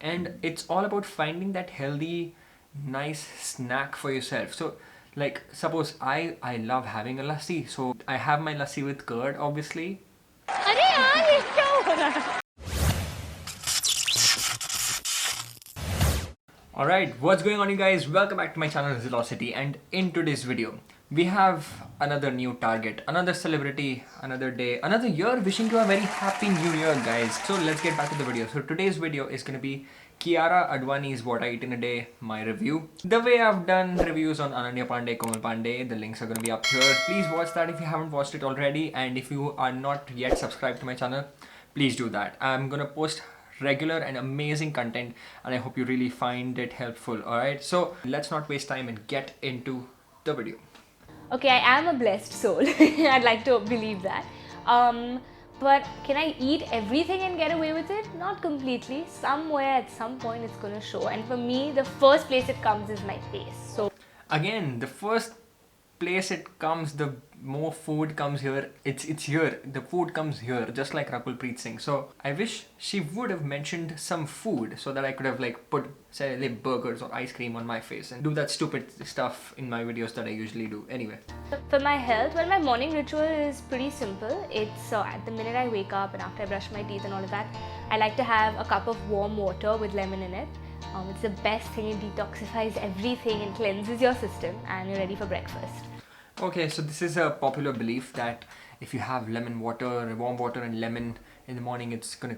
and it's all about finding that healthy, nice snack for yourself. So like suppose I love having a lassi, so I have my lassi with curd obviously. अरे यार ये क्या हो रहा है? Alright, what's going on you guys? Welcome back to my channel Zealocity, and in today's video we have another new target, another celebrity, another day, another year. Wishing you a very happy new year guys. So let's get back to the video. So today's video is gonna be Kiara Advani's What I Eat in a Day, my review. The way I've done reviews on Ananya Pandey, Komal Pandey, the links are gonna be up here. Please watch that if you haven't watched it already, and if you are not yet subscribed to my channel, please do that. I'm gonna post regular and amazing content, and I hope you really find it helpful. Alright, so let's not waste time and get into the video. Okay, I am a blessed soul. I'd like to believe that. But can I eat everything and get away with it? Not completely. Somewhere at some point it's gonna show. And for me, the first place it comes is my face. So again, the first place it comes, the more food comes here. It's here. The food comes here, just like Rakul Preet Singh. So I wish she would have mentioned some food so that I could have like put say like burgers or ice cream on my face and do that stupid stuff in my videos that I usually do. Anyway. for my health, well, my morning ritual is pretty simple. It's at the minute I wake up and after I brush my teeth and all of that, I like to have a cup of warm water with lemon in it. It's the best thing. It detoxifies everything and cleanses your system, and you're ready for breakfast. Okay, so this is a popular belief that if you have lemon water, warm water and lemon in the morning, it's gonna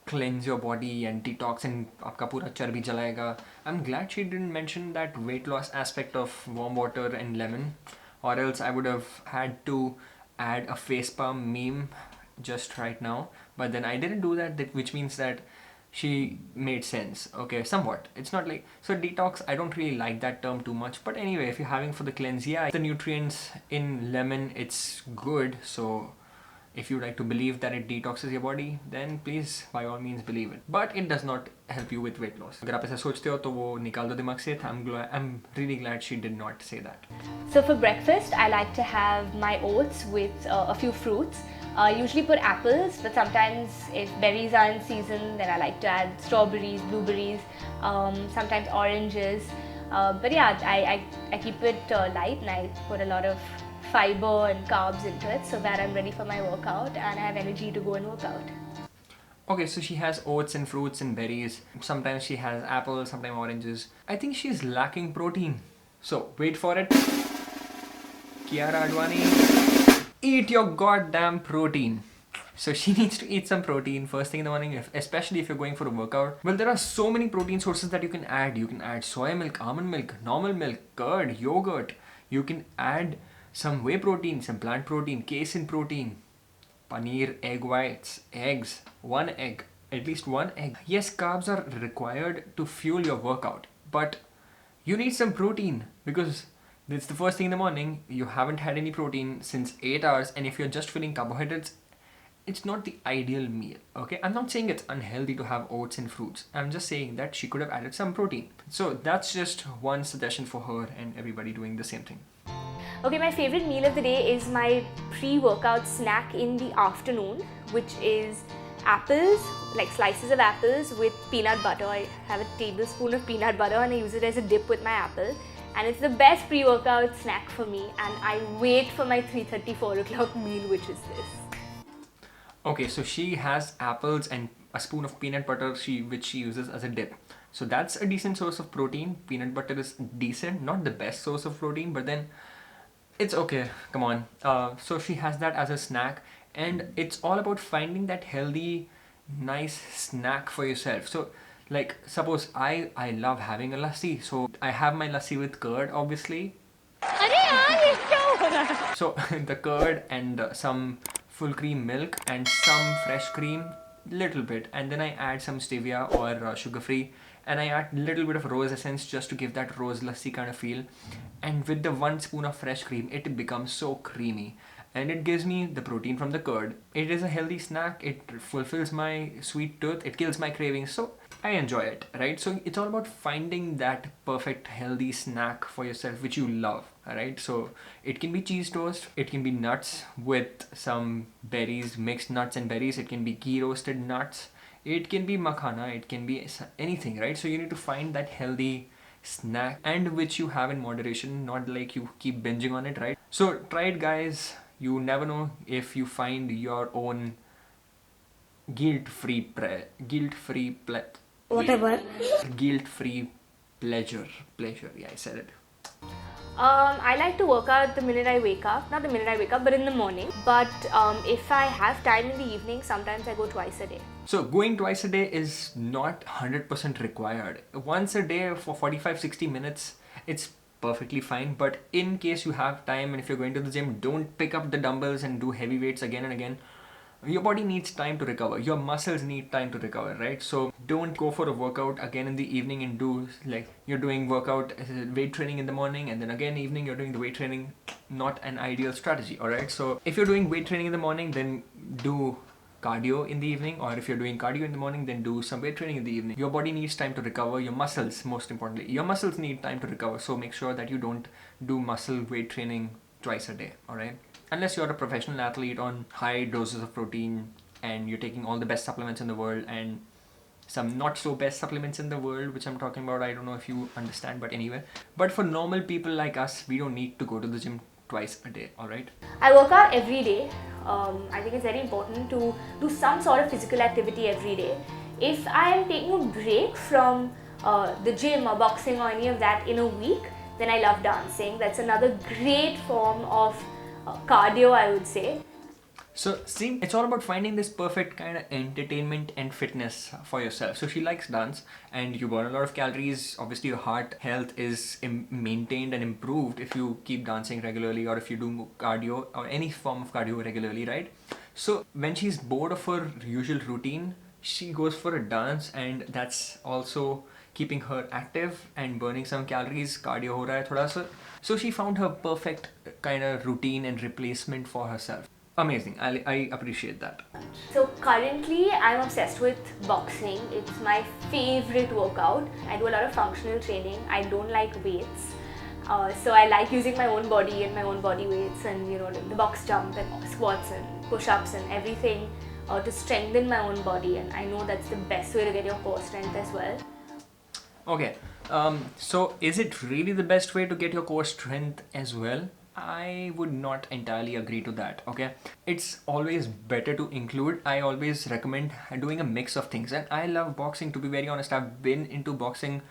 cleanse your body and detox and आपका पूरा चर्बी जलाएगा. I'm glad she didn't mention that weight loss aspect of warm water and lemon, or else I would have had to add a facepalm meme just right now. But then I didn't do that, which means that she made sense. Okay, somewhat. It's not like, so detox, I don't really like that term too much, but anyway, if you're having for the cleanse, yeah, the nutrients in lemon, it's good. So if you like to believe that it detoxes your body, then please by all means believe it, but it does not help you with weight loss. अगर आप ऐसा सोचते हो तो वो निकाल दो दिमाग से. I'm really glad she did not say that. So for breakfast, I like to have my oats with a few fruits. I usually put apples, but sometimes if berries are in season, then I like to add strawberries, blueberries, sometimes oranges. But yeah, I keep it light, and I put a lot of fiber and carbs into it so that I'm ready for my workout and I have energy to go and work out. Okay, so she has oats and fruits and berries. Sometimes she has apples, sometimes oranges. I think she's lacking protein. So wait for it. Kiara Advani, eat your goddamn protein. So she needs to eat some protein first thing in the morning, especially if you're going for a workout. Well, there are so many protein sources that you can add. You can add soy milk, almond milk, normal milk, curd, yogurt. You can add some whey protein, some plant protein, casein protein, paneer, egg whites, eggs, one egg, at least one egg. Yes, carbs are required to fuel your workout, but you need some protein because it's the first thing in the morning. You haven't had any protein since 8 hours, and if you're just filling carbohydrates, it's not the ideal meal. Okay, I'm not saying it's unhealthy to have oats and fruits. I'm just saying that she could have added some protein. So that's just one suggestion for her and everybody doing the same thing. Okay, my favorite meal of the day is my pre-workout snack in the afternoon, which is apples, like slices of apples with peanut butter. I have a tablespoon of peanut butter and I use it as a dip with my apple. And it's the best pre-workout snack for me, and I wait for my 3:30, 4 o'clock meal, which is this. Okay, so she has apples and a spoon of peanut butter which she uses as a dip. So that's a decent source of protein. Peanut butter is decent, not the best source of protein, but then it's okay, come on. So she has that as a snack, and it's all about finding that healthy, nice snack for yourself. So like suppose I love having a lassi, so I have my lassi with curd obviously. अरे यार ये क्या हो रहा है? So the curd and some full cream milk and some fresh cream, little bit, and then I add some stevia or sugar free, and I add little bit of rose essence just to give that rose lassi kind of feel. And with the 1 spoon of fresh cream, it becomes so creamy and it gives me the protein from the curd. It is a healthy snack. It fulfills my sweet tooth. It kills my cravings. So I enjoy it, right? So it's all about finding that perfect healthy snack for yourself which you love, right? So it can be cheese toast, it can be nuts with some berries, mixed nuts and berries, it can be ghee roasted nuts, It can be makhana, it can be anything, right? So you need to find that healthy snack and which you have in moderation, not like you keep binging on it, right? So try it, guys. You never know if you find your own guilt-free guilt-free Whatever. guilt-free pleasure. Yeah, I said it. I like to work out the minute I wake up. Not the minute I wake up, but in the morning. But if I have time in the evening, sometimes I go twice a day. So going twice a day is not 100% required. Once a day for 45-60 minutes, it's perfectly fine. But in case you have time and if you're going to the gym, don't pick up the dumbbells and do heavy weights again and again. Your body needs time to recover. Your muscles need time to recover, right? So don't go for a workout again in the evening and do like you're doing workout weight training in the morning and then again evening you're doing the weight training. Not an ideal strategy, all right? So if you're doing weight training in the morning, then do cardio in the evening, or if you're doing cardio in the morning, then do some weight training in the evening. Your body needs time to recover. Your muscles, most importantly, your muscles need time to recover. So make sure that you don't do muscle weight training twice a day, all right? Unless you're a professional athlete on high doses of protein and you're taking all the best supplements in the world and some not so best supplements in the world, which I'm talking about, I don't know if you understand, but anyway. But for normal people like us, we don't need to go to the gym twice a day, all right? I work out every day. I think it's very important to do some sort of physical activity every day. If I am taking a break from the gym or boxing or any of that in a week, then I love dancing. That's another great form of cardio, I would say. So see, it's all about finding this perfect kind of entertainment and fitness for yourself. So she likes dance and you burn a lot of calories. Obviously your heart health is maintained and improved if you keep dancing regularly or if you do cardio or any form of cardio regularly, right? So when she's bored of her usual routine, she goes for a dance, and that's also keeping her active and burning some calories. Cardio ho raha hai thoda sa. So she found her perfect kind of routine and replacement for herself. Amazing. I appreciate that. So currently I'm obsessed with boxing. It's my favorite workout. I do a lot of functional training. I don't like weights. So I like using my own body and my own body weights and the box jump and squats and push-ups and everything to strengthen my own body, and I know that's the best way to get your core strength as well. Okay. So is it really the best way to get your core strength as well? I would not entirely agree to that, okay? It's always better to include. I always recommend doing a mix of things. And I love boxing, to be very honest. I've been into boxing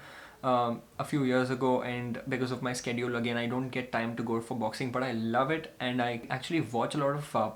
a few years ago, and because of my schedule, again, I don't get time to go for boxing, but I love it. And I actually watch a lot of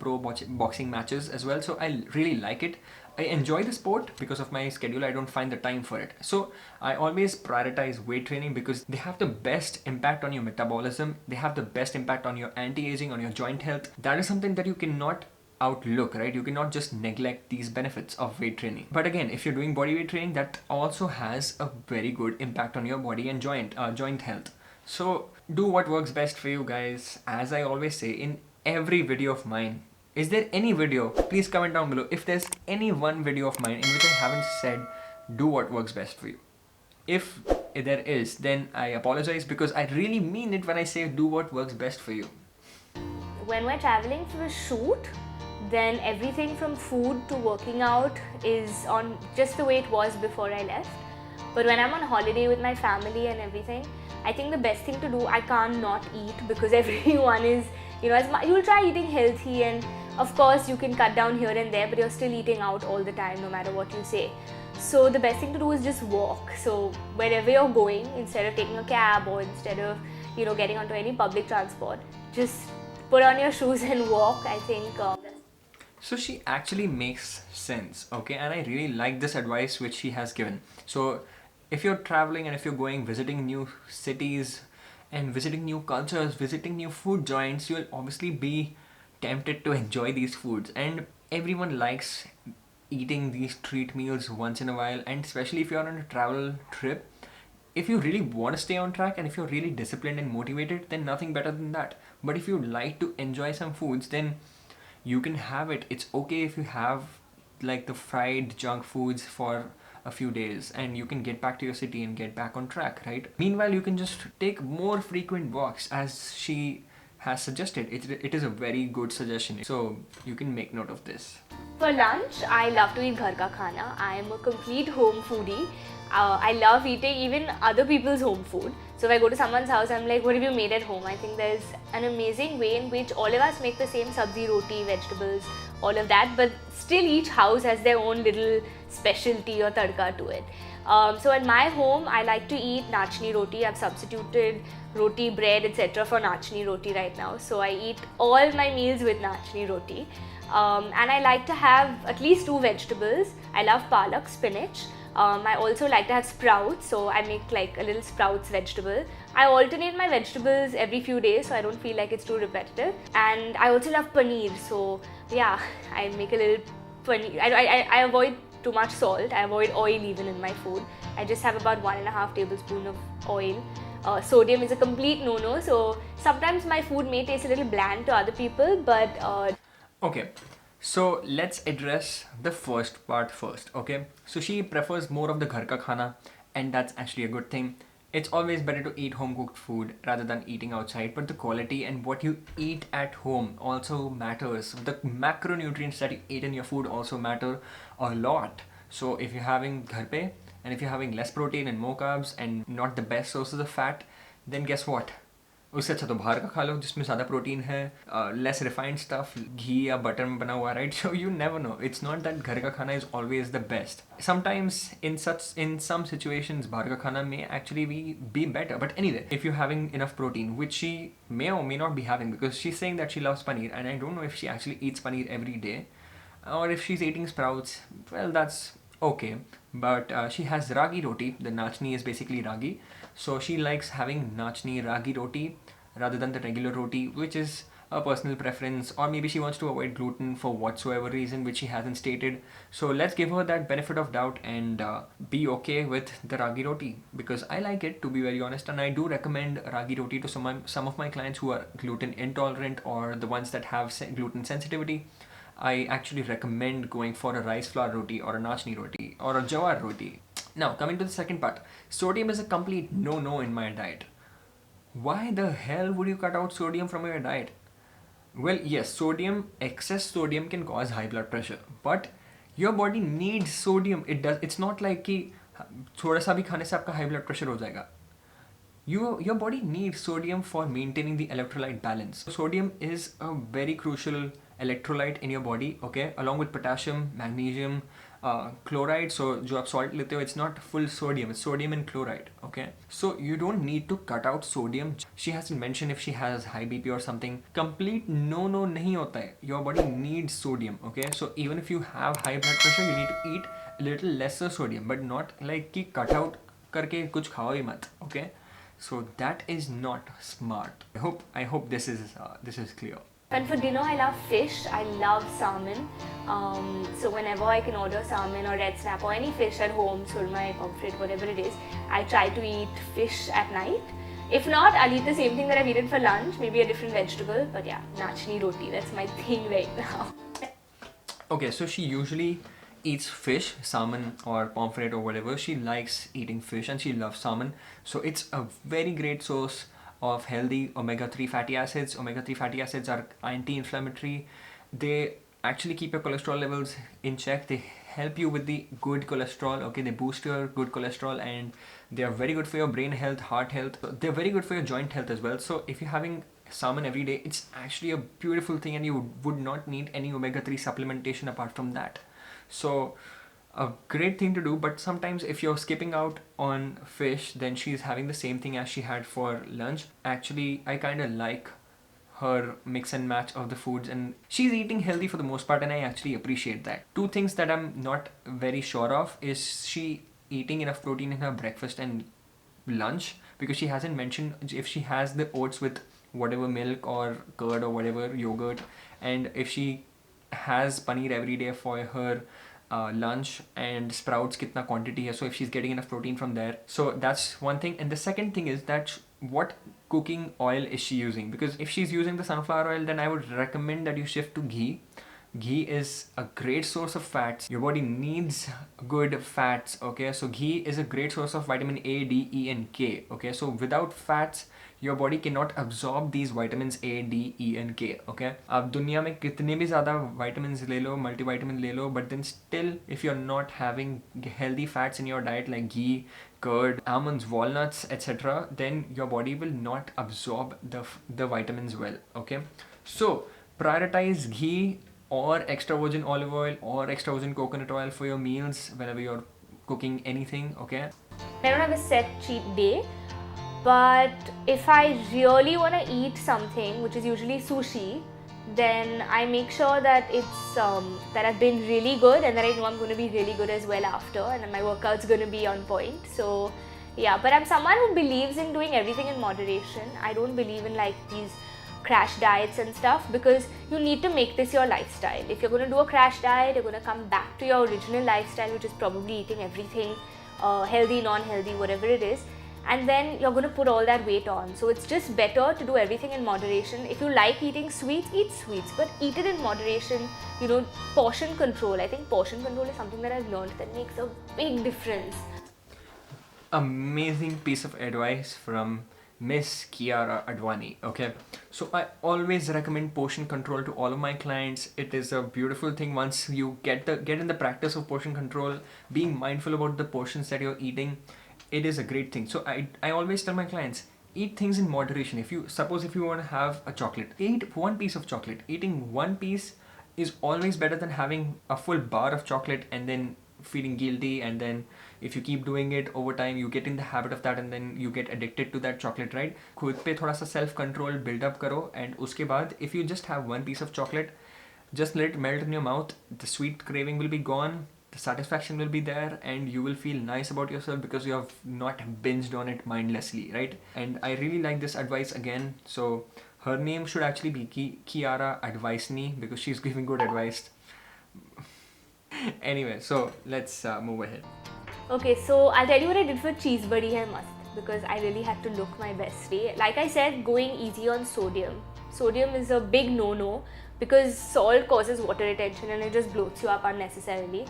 boxing matches as well. So I really like it. I enjoy the sport. Because of my schedule, I don't find the time for it. So I always prioritize weight training because they have the best impact on your metabolism. They have the best impact on your anti-aging, on your joint health. That is something that you cannot outlook, right? You cannot just neglect these benefits of weight training. But again, if you're doing body weight training, that also has a very good impact on your body and joint health. So do what works best for you, guys. As I always say in every video of mine, is there any video, please comment down below if there's any one video of mine in which I haven't said do what works best for you. If there is, then I apologize, because I really mean it when I say do what works best for you. When we're traveling for a shoot, then everything from food to working out is on just the way it was before I left. But when I'm on holiday with my family and everything, I think the best thing to do, I can't not eat, because everyone is, you'll try eating healthy, and of course you can cut down here and there, but you're still eating out all the time no matter what you say. So the best thing to do is just walk. So wherever you're going, instead of taking a cab or instead of getting onto any public transport, just put on your shoes and walk. I think So she actually makes sense, okay? And I really like this advice which she has given. So if you're traveling and if you're going visiting new cities and visiting new cultures, visiting new food joints, you'll obviously be tempted to enjoy these foods. And everyone likes eating these treat meals once in a while, and especially if you're on a travel trip. If you really want to stay on track and if you're really disciplined and motivated, then nothing better than that. But if you like to enjoy some foods, then you can have it. It's okay if you have like the fried junk foods for a few days and you can get back to your city and get back on track, right? Meanwhile, you can just take more frequent walks, as she has suggested. It is a very good suggestion. So you can make note of this. For lunch, I love to eat ghar ka khana. I am a complete home foodie. I love eating even other people's home food. So if I go to someone's house, I'm like, what have you made at home? I think there's an amazing way in which all of us make the same sabzi, roti, vegetables, all of that, but still each house has their own little specialty or tadka to it. So at my home, I like to eat nachni roti. I've substituted roti, bread, etc. for nachni roti right now. So I eat all my meals with nachni roti. And I like to have at least 2 vegetables. I love palak, spinach. I also like to have sprouts, so I make like a little sprouts vegetable. I alternate my vegetables every few days so I don't feel like it's too repetitive. And I also love paneer, so yeah, I make a little paneer. I avoid too much salt, I avoid oil even in my food. I just have about 1.5 tablespoon of oil. Sodium is a complete no-no, so sometimes my food may taste a little bland to other people, but Okay, so let's address the first part first, okay? So she prefers more of the ghar ka khana, and that's actually a good thing. It's always better to eat home cooked food rather than eating outside, but the quality and what you eat at home also matters. The macronutrients that you eat in your food also matter a lot. So if you're having ghar pe, and if you're having less protein and more carbs and not the best sources of fat, then guess what? उससे अच्छा तो बाहर का खा लो जिसमें ज़्यादा protein है, less refined stuff, घी या बटर में बना हुआ, right? So you never know, it's not that घर का खाना is always the best. Sometimes in some situations बाहर का खाना may actually be better, but anyway, if you're having enough protein, which she may or may not be having, because she's saying that she loves paneer, and I don't know if she actually eats paneer every day, or if she's eating sprouts, well, that's okay. But she has ragi roti. The nachni is basically ragi, so she likes having nachni ragi roti rather than the regular roti, which is a personal preference, or maybe she wants to avoid gluten for whatsoever reason which she hasn't stated. So let's give her that benefit of doubt and be okay with the ragi roti, because I like it, to be very honest, and I do recommend ragi roti to some of my clients who are gluten intolerant or the ones that have gluten sensitivity. I actually recommend going for a rice flour roti or a nachni roti or a jawar roti. Now, coming to the second part, sodium is a complete no-no in my diet. Why the hell would you cut out sodium from your diet? Well, yes, excess sodium can cause high blood pressure, but your body needs sodium. It's not like कि थोड़ा सा भी खाने से आपका high blood pressure हो जाएगा. Your body needs sodium for maintaining the electrolyte balance. Sodium is a very crucial electrolyte in your body, okay, along with potassium, magnesium, chloride. So जो आप salt लेते हो, it's not full sodium, it's sodium and chloride, okay? So you don't need to cut out sodium. She hasn't mentioned if she has high BP or something. Complete no नहीं होता है. Your body needs sodium, okay? So even if you have high blood pressure, you need to eat a little lesser sodium, but not like कि cut out करके कुछ खाओ ही मत, okay? So that is not smart. I hope this is clear. And for dinner, I love fish. I love salmon. So whenever I can order salmon or red snap or any fish at home, surmai, pomfret, whatever it is, I try to eat fish at night. If not, I'll eat the same thing that I've eaten for lunch, maybe a different vegetable. But yeah, nachni roti, that's my thing right now. Okay, so she usually eats fish, salmon or pomfret or whatever. She likes eating fish and she loves salmon. So it's a very great source of healthy omega-3 fatty acids. Omega-3 fatty acids are anti-inflammatory. They actually keep your cholesterol levels in check. They help you with the good cholesterol, okay? They boost your good cholesterol, and they are very good for your brain health, heart health. They're very good for your joint health as well. So if you're having salmon every day, it's actually a beautiful thing, and you would not need any omega-3 supplementation apart from that. So a great thing to do. But sometimes if you're skipping out on fish, then she's having the same thing as she had for lunch. Actually, I kind of like her mix and match of the foods, and she's eating healthy for the most part, and I actually appreciate that. Two things that I'm not very sure of is she eating enough protein in her breakfast and lunch, because she hasn't mentioned if she has the oats with whatever milk or curd or whatever yogurt, and if she has paneer every day for her lunch, and sprouts kitna quantity hai, so if she's getting enough protein from there. So that's one thing. And the second thing is that what cooking oil is she using, because if she's using the sunflower oil, then I would recommend that you shift to ghee. Ghee is a great source of fats. Your body needs good fats, okay? So ghee is a great source of vitamin A, D, E and K, okay? So without fats, your body cannot absorb these vitamins A, D, E and K, okay? आप दुनिया में कितने भी ज़्यादा vitamins ले लो, multivitamin ले लो, but then still if you're not having healthy fats in your diet like ghee, curd, almonds, walnuts, etc., then your body will not absorb the vitamins well, okay? So prioritize ghee or extra virgin olive oil or extra virgin coconut oil for your meals whenever you're cooking anything, okay? I don't have a set cheat day, but if I really want to eat something, which is usually sushi, then I make sure that it's that I've been really good and that I know I'm going to be really good as well after, and that my workout's going to be on point. So yeah, but I'm someone who believes in doing everything in moderation. I don't believe in like these crash diets and stuff, because you need to make this your lifestyle. If you're going to do a crash diet, you're going to come back to your original lifestyle, which is probably eating everything healthy, non-healthy, whatever it is, and then you're going to put all that weight on. So it's just better to do everything in moderation. If you like eating sweets, eat sweets, but eat it in moderation. You know, portion control. I think portion control is something that I've learned that makes a big difference. Amazing piece of advice from Miss Kiara Advani, okay? So I always recommend portion control to all of my clients. It is a beautiful thing once you get in the practice of portion control, being mindful about the portions that you're eating. It is a great thing. So I always tell my clients, eat things in moderation. If you want to have a chocolate, eat one piece of chocolate. Eating one piece is always better than having a full bar of chocolate and then feeling guilty, and then if you keep doing it over time you get in the habit of that and then you get addicted to that chocolate, right? खुद पे थोड़ा सा self control build up करो, and उसके बाद if you just have one piece of chocolate, just let it melt in your mouth. The sweet craving will be gone, the satisfaction will be there, and you will feel nice about yourself because you have not binged on it mindlessly, right? And I really like this advice again. So her name should actually be Kiara Advani, because she's giving good advice. Anyway, so let's move ahead. Okay, so I'll tell you what I did for cheese buddy hai mast, because I really had to look my best day. Like I said, going easy on sodium. Sodium is a big no-no because salt causes water retention and it just bloats you up unnecessarily.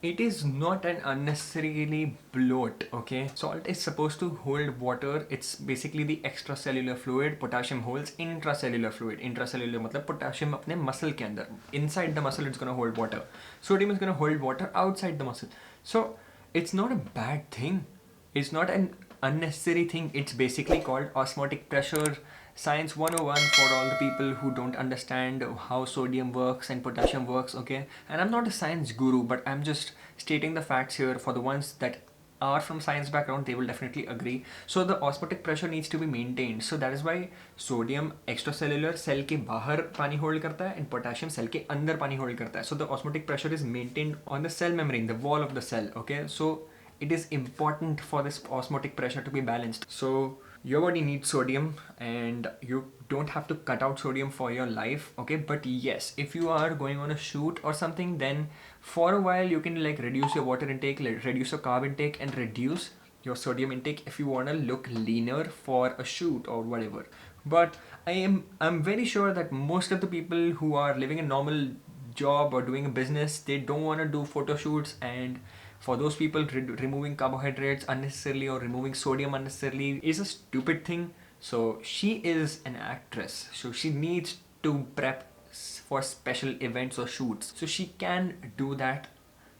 It is not an unnecessarily bloat, okay? Salt is supposed to hold water. It's basically the extracellular fluid. Potassium holds intracellular fluid. Intracellular मतलब potassium अपने muscle के अंदर. Inside the muscle it's gonna hold water. Sodium is gonna hold water outside the muscle. So it's not a bad thing. It's not an unnecessary thing. It's basically called osmotic pressure. Science 101 for all the people who don't understand how sodium works and potassium works, okay? And I'm not a science guru, but I'm just stating the facts here. For the ones that are from science background, they will definitely agree. So the osmotic pressure needs to be maintained. So that is why sodium extracellular cell के बाहर पानी hold करता है and potassium cell के अंदर पानी hold करता है. So the osmotic pressure is maintained on the cell membrane, the wall of the cell, okay? So it is important for this osmotic pressure to be balanced. So your body needs sodium and you don't have to cut out sodium for your life, okay? But yes, if you are going on a shoot or something, then for a while you can like reduce your water intake, reduce your carb intake and reduce your sodium intake if you want to look leaner for a shoot or whatever. But I'm very sure that most of the people who are living a normal job or doing a business, they don't want to do photo shoots, and for those people, removing carbohydrates unnecessarily or removing sodium unnecessarily is a stupid thing. So she is an actress, so she needs to prep for special events or shoots. So she can do that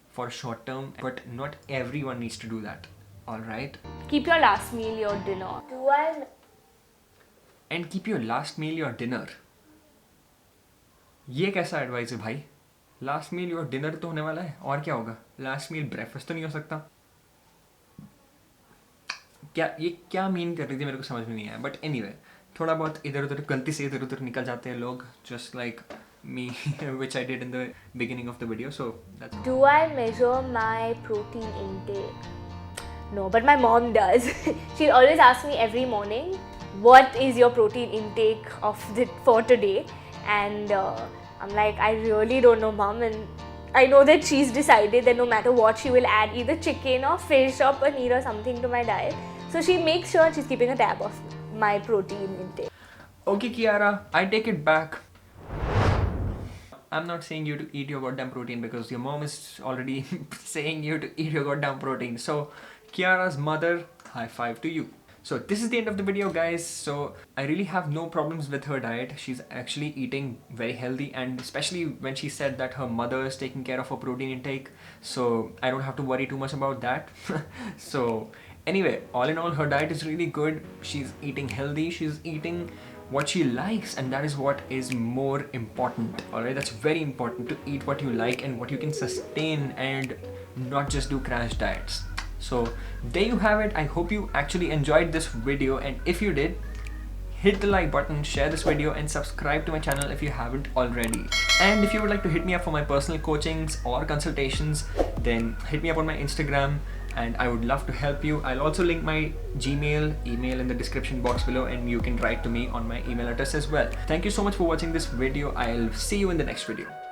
for short term, but not everyone needs to do that. Alright? Keep your last meal your dinner. And keep your last meal your dinner. ये कैसा advice है भाई? Last meal your dinner तो होने वाला है, और क्या होगा? लास्ट मील ब्रेकफास्ट तो नहीं हो सकता? क्या मीन कर रही थी मेरे को समझ में नहीं आया. बट एनीवे, थोड़ा बहुत इधर उधर गलती से इधर उधर निकल जाते हैं लोग, just like me which I did in the beginning of the video. So that's... Do I measure my protein intake? No, but my mom does. She always asks me every morning, what is your protein intake for today? And I'm like, I really don't know, mom. And I know that she's decided that no matter what, she will add either chicken or fish or paneer or something to my diet. So she makes sure she's keeping a tab of my protein intake. Okay, Kiara, I take it back. I'm not saying you to eat your goddamn protein because your mom is already saying you to eat your goddamn protein. So Kiara's mother, high five to you. So this is the end of the video, guys. So I really have no problems with her diet. She's actually eating very healthy, and especially when she said that her mother is taking care of her protein intake, so I don't have to worry too much about that. So anyway, all in all, her diet is really good. She's eating healthy, she's eating what she likes, and that is what is more important. All right, that's very important, to eat what you like and what you can sustain, and not just do crash diets. So there you have it. I hope you actually enjoyed this video, and if you did, hit the like button, share this video, and subscribe to my channel if you haven't already. And if you would like to hit me up for my personal coachings or consultations, then hit me up on my Instagram and I would love to help you. I'll also link my email in the description box below, and you can write to me on my email address as well. Thank you so much for watching this video. I'll see you in the next video.